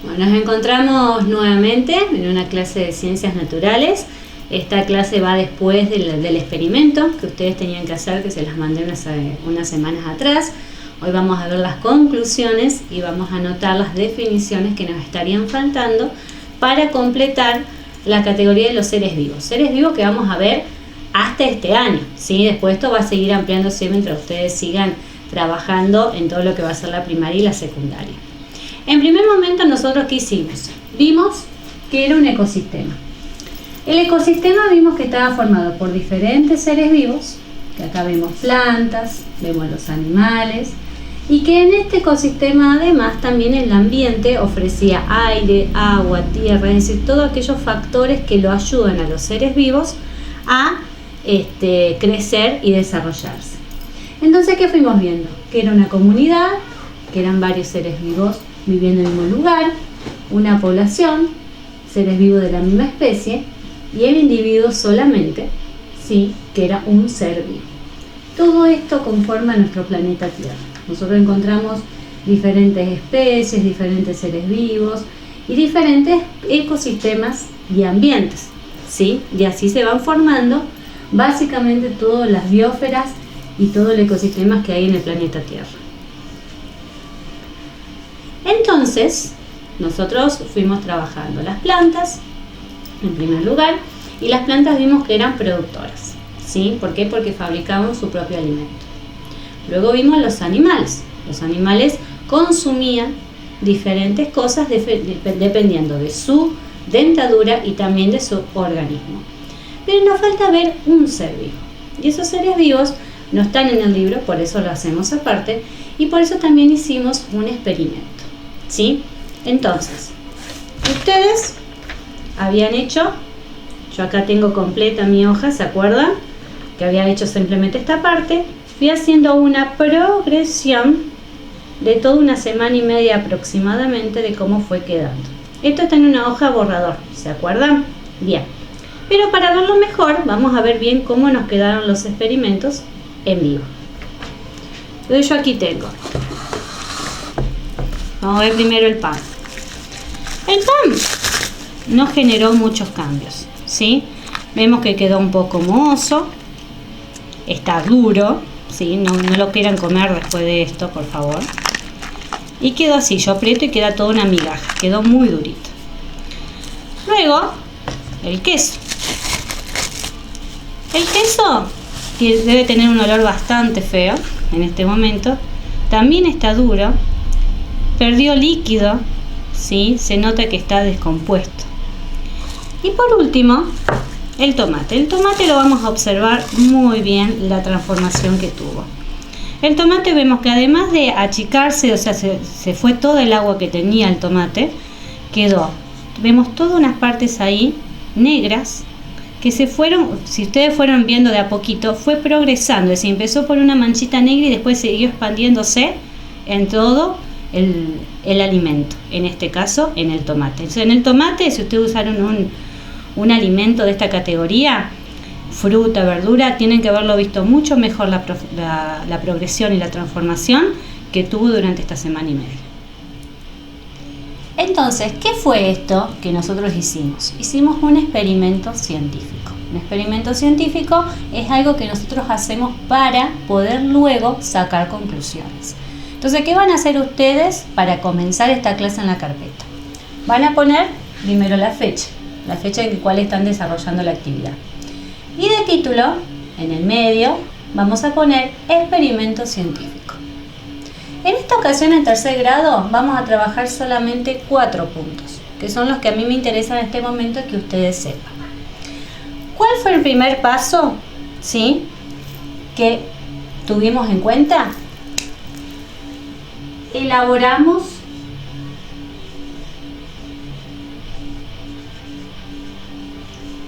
Bueno, nos encontramos nuevamente en una clase de ciencias naturales. Esta clase va después del experimento que ustedes tenían que hacer, que se las mandé unas semanas atrás. Hoy vamos a ver las conclusiones y vamos a anotar las definiciones que nos estarían faltando para completar la categoría de los seres vivos. Seres vivos que vamos a ver hasta este año, ¿sí? Después esto va a seguir ampliándose mientras ustedes sigan trabajando en todo lo que va a ser la primaria y la secundaria. En primer momento, nosotros ¿qué hicimos? Vimos que era un ecosistema. El ecosistema vimos que estaba formado por diferentes seres vivos, que acá vemos plantas, vemos los animales, y que en este ecosistema además también el ambiente ofrecía aire, agua, tierra, es decir, todos aquellos factores que lo ayudan a los seres vivos a crecer y desarrollarse. Entonces, ¿qué fuimos viendo? Que era una comunidad, que eran varios seres vivos viviendo en el mismo lugar, una población, seres vivos de la misma especie, y el individuo solamente, sí, que era un ser vivo. Todo esto conforma nuestro planeta Tierra. Nosotros encontramos diferentes especies, diferentes seres vivos y diferentes ecosistemas y ambientes, ¿sí? Y así se van formando básicamente todas las biosferas y todo el ecosistema que hay en el planeta Tierra. Entonces, nosotros fuimos trabajando las plantas, en primer lugar, y las plantas vimos que eran productoras, ¿sí? ¿Por qué? Porque fabricaban su propio alimento. Luego vimos los animales. Los animales consumían diferentes cosas dependiendo de su dentadura y también de su organismo. Pero nos falta ver un ser vivo. Y esos seres vivos no están en el libro, por eso lo hacemos aparte, y por eso también hicimos un experimento, ¿sí? Entonces, ustedes habían hecho, yo acá tengo completa mi hoja, ¿se acuerdan? Que había hecho simplemente esta parte. Fui haciendo una progresión de toda una semana y media aproximadamente de cómo fue quedando. Esto está en una hoja borrador, ¿se acuerdan? Bien. Pero para verlo mejor, vamos a ver bien cómo nos quedaron los experimentos en vivo. Entonces yo aquí tengo. Vamos a ver primero el pan. El pan no generó muchos cambios, ¿sí? Vemos que quedó un poco mohoso, está duro, ¿sí? No lo quieran comer después de esto, por favor. Y quedó así, yo aprieto y queda toda una migaja, quedó muy durito. Luego, el queso. El queso, que debe tener un olor bastante feo en este momento, también está duro, perdió líquido, ¿sí? Se nota que está descompuesto. Y por último, el tomate. El tomate lo vamos a observar muy bien la transformación que tuvo. El tomate vemos que además de achicarse, o sea, se fue todo el agua que tenía el tomate, vemos todas unas partes ahí negras que se fueron, si ustedes fueron viendo de a poquito, fue progresando, es decir, empezó por una manchita negra y después siguió expandiéndose en todo el alimento, en este caso en el tomate. Entonces, en el tomate, si ustedes usaron un alimento de esta categoría, fruta, verdura, tienen que haberlo visto mucho mejor la progresión y la transformación que tuvo durante esta semana y media. Entonces, ¿qué fue esto que nosotros hicimos? Hicimos un experimento científico. Un experimento científico es algo que nosotros hacemos para poder luego sacar conclusiones. Entonces, ¿qué van a hacer ustedes para comenzar esta clase en la carpeta? Van a poner primero la fecha en la cual están desarrollando la actividad. Y de título, en el medio, vamos a poner experimento científico. En esta ocasión, en tercer grado, vamos a trabajar solamente 4 puntos, que son los que a mí me interesan en este momento que ustedes sepan. ¿Cuál fue el primer paso, sí, que tuvimos en cuenta? Elaboramos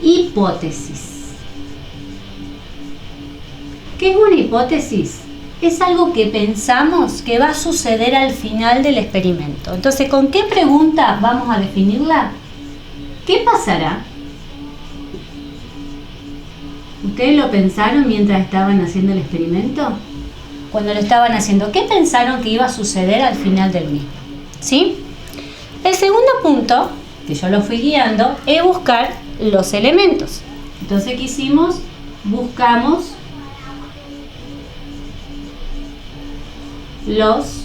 hipótesis. ¿Qué es una hipótesis? Es algo que pensamos que va a suceder al final del experimento. Entonces, ¿con qué pregunta vamos a definirla? ¿Qué pasará? ¿Ustedes lo pensaron mientras estaban haciendo el experimento? Cuando lo estaban haciendo, ¿qué pensaron que iba a suceder al final del mismo? ¿Sí? El segundo punto, que yo lo fui guiando, es buscar los elementos. Entonces, ¿qué hicimos? Buscamos los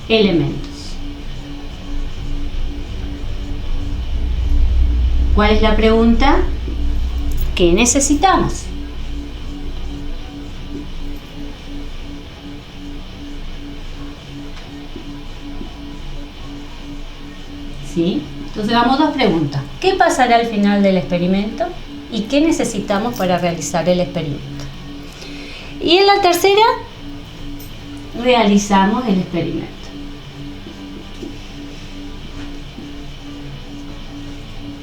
elementos. ¿Cuál es la pregunta? ¿Qué necesitamos? ¿Sí? Entonces vamos dos preguntas. ¿Qué pasará al final del experimento? ¿Y qué necesitamos para realizar el experimento? Y en la tercera, realizamos el experimento.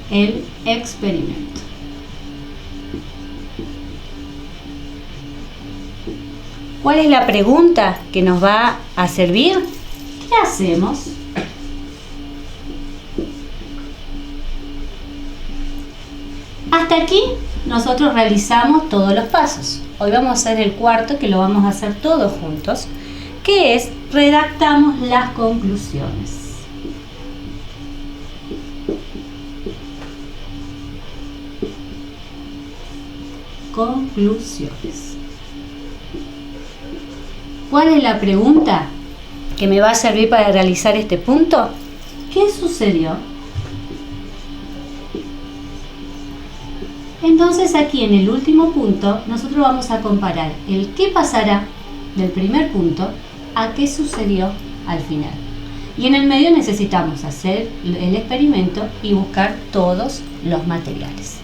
El experimento. ¿Cuál es la pregunta que nos va a servir? ¿Qué hacemos? Hasta aquí nosotros realizamos todos los pasos. Hoy vamos a hacer el cuarto, que lo vamos a hacer todos juntos, que es redactamos las conclusiones. Conclusiones. ¿Cuál es la pregunta que me va a servir para realizar este punto? ¿Qué sucedió? Entonces aquí en el último punto nosotros vamos a comparar el qué pasará del primer punto a qué sucedió al final. Y en el medio necesitamos hacer el experimento y buscar todos los materiales.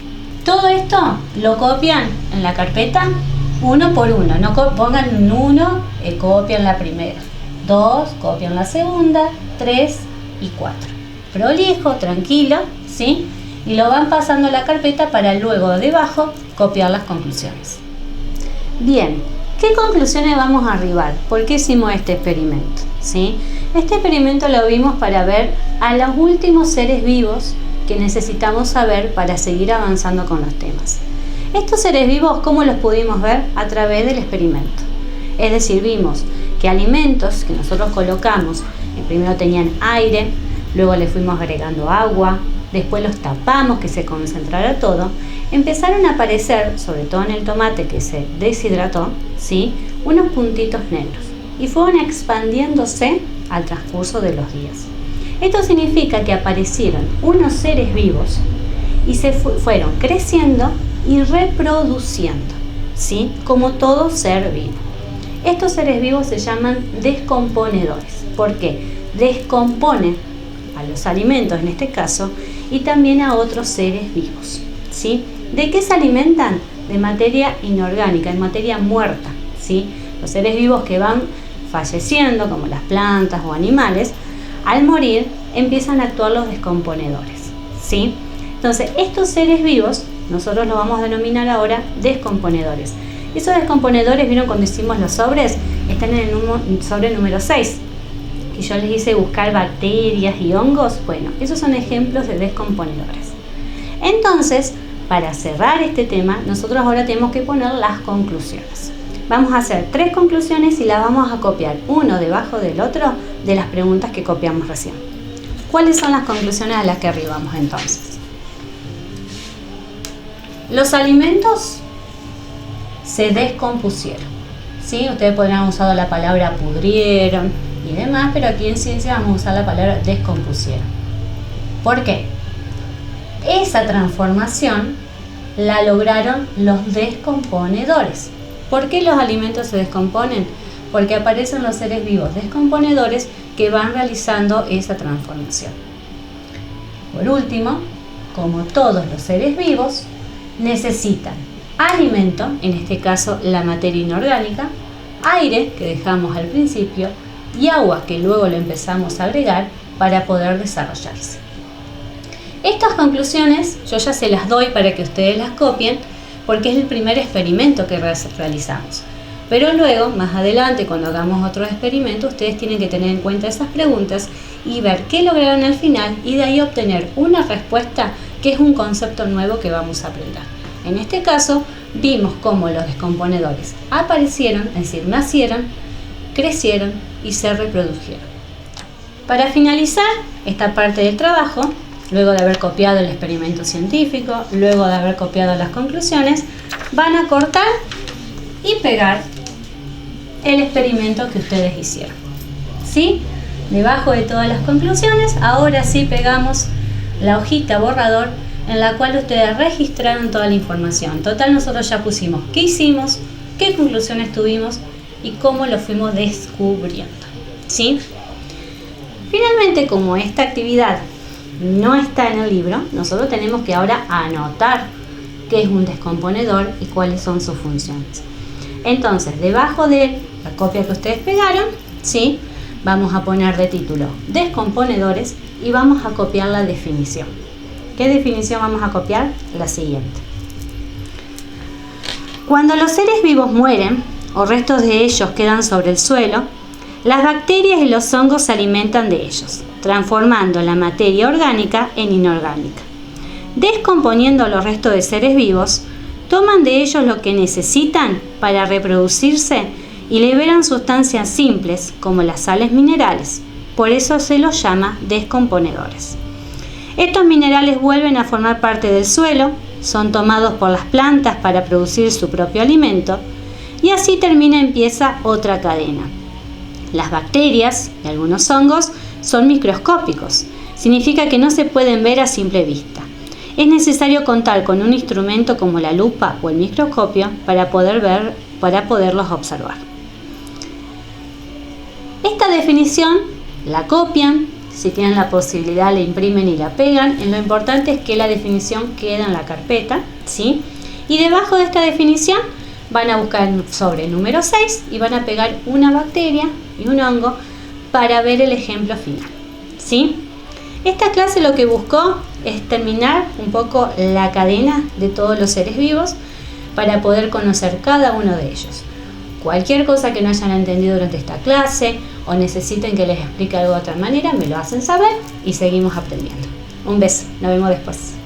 Todo esto lo copian en la carpeta uno por uno. No pongan uno, copian la primera, 2, copian la segunda, 3 y 4. Prolijo, tranquilo, ¿sí? Y lo van pasando a la carpeta para luego debajo copiar las conclusiones. Bien, ¿qué conclusiones vamos a arribar? ¿Por qué hicimos este experimento? ¿Sí? Este experimento lo vimos para ver a los últimos seres vivos que necesitamos saber para seguir avanzando con los temas. Estos seres vivos, ¿cómo los pudimos ver? A través del experimento. Es decir, vimos que alimentos que nosotros colocamos, primero tenían aire, luego le fuimos agregando agua, después los tapamos que se concentrara todo, empezaron a aparecer, sobre todo en el tomate que se deshidrató, ¿sí?, unos puntitos negros y fueron expandiéndose al transcurso de los días. Esto significa que aparecieron unos seres vivos y se fueron creciendo y reproduciendo, ¿sí?, como todo ser vivo. Estos seres vivos se llaman descomponedores. ¿Por qué? Descomponen a los alimentos en este caso y también a otros seres vivos, ¿sí? ¿De qué se alimentan? De materia inorgánica, de materia muerta, ¿sí? Los seres vivos que van falleciendo, como las plantas o animales, al morir empiezan a actuar los descomponedores, ¿sí? Entonces, estos seres vivos nosotros los vamos a denominar ahora descomponedores. Esos descomponedores, ¿vieron cuando hicimos los sobres? Están en el sobre número 6. Y yo les hice buscar bacterias y hongos. Bueno, esos son ejemplos de descomponedores. Entonces, para cerrar este tema, nosotros ahora tenemos que poner las conclusiones. Vamos a hacer 3 conclusiones y las vamos a copiar uno debajo del otro de las preguntas que copiamos recién. ¿Cuáles son las conclusiones a las que arribamos entonces? Los alimentos se descompusieron, ¿sí? Ustedes podrían haber usado la palabra pudrieron y demás, pero aquí en ciencia vamos a usar la palabra descompusieron. ¿Por qué? Esa transformación la lograron los descomponedores. ¿Por qué los alimentos se descomponen? Porque aparecen los seres vivos descomponedores que van realizando esa transformación. Por último, como todos los seres vivos, necesitan alimento, en este caso la materia inorgánica, aire, que dejamos al principio, y agua, que luego lo empezamos a agregar para poder desarrollarse. Estas conclusiones yo ya se las doy para que ustedes las copien, porque es el primer experimento que realizamos. Pero luego, más adelante, cuando hagamos otro experimento, ustedes tienen que tener en cuenta esas preguntas y ver qué lograron al final y de ahí obtener una respuesta que es un concepto nuevo que vamos a aprender. En este caso, vimos cómo los descomponedores aparecieron, es decir, nacieron, crecieron y se reprodujeron. Para finalizar esta parte del trabajo, luego de haber copiado el experimento científico, luego de haber copiado las conclusiones, van a cortar y pegar el experimento que ustedes hicieron. ¿Sí? Debajo de todas las conclusiones, ahora sí pegamos la hojita borrador en la cual ustedes registraron toda la información. Total, nosotros ya pusimos qué hicimos, qué conclusiones tuvimos y cómo lo fuimos descubriendo. ¿Sí? Finalmente, como esta actividad no está en el libro, nosotros tenemos que ahora anotar qué es un descomponedor y cuáles son sus funciones. Entonces, debajo de la copia que ustedes pegaron, ¿sí?, vamos a poner de título descomponedores y vamos a copiar la definición. ¿Qué definición vamos a copiar? La siguiente. Cuando los seres vivos mueren o restos de ellos quedan sobre el suelo, las bacterias y los hongos se alimentan de ellos, transformando la materia orgánica en inorgánica. Descomponiendo los restos de seres vivos, toman de ellos lo que necesitan para reproducirse y liberan sustancias simples como las sales minerales. Por eso se los llama descomponedores. Estos minerales vuelven a formar parte del suelo, son tomados por las plantas para producir su propio alimento y así empieza otra cadena. Las bacterias y algunos hongos son microscópicos, significa que no se pueden ver a simple vista. Es necesario contar con un instrumento como la lupa o el microscopio para poderlos observar. Esta definición la copian, si tienen la posibilidad la imprimen y la pegan. Lo importante es que la definición quede en la carpeta, ¿sí? Y debajo de esta definición van a buscar sobre el número 6 y van a pegar una bacteria y un hongo para ver el ejemplo final, ¿sí? Esta clase lo que buscó es terminar un poco la cadena de todos los seres vivos para poder conocer cada uno de ellos. Cualquier cosa que no hayan entendido durante esta clase o necesiten que les explique algo de otra manera, me lo hacen saber y seguimos aprendiendo. Un beso, nos vemos después.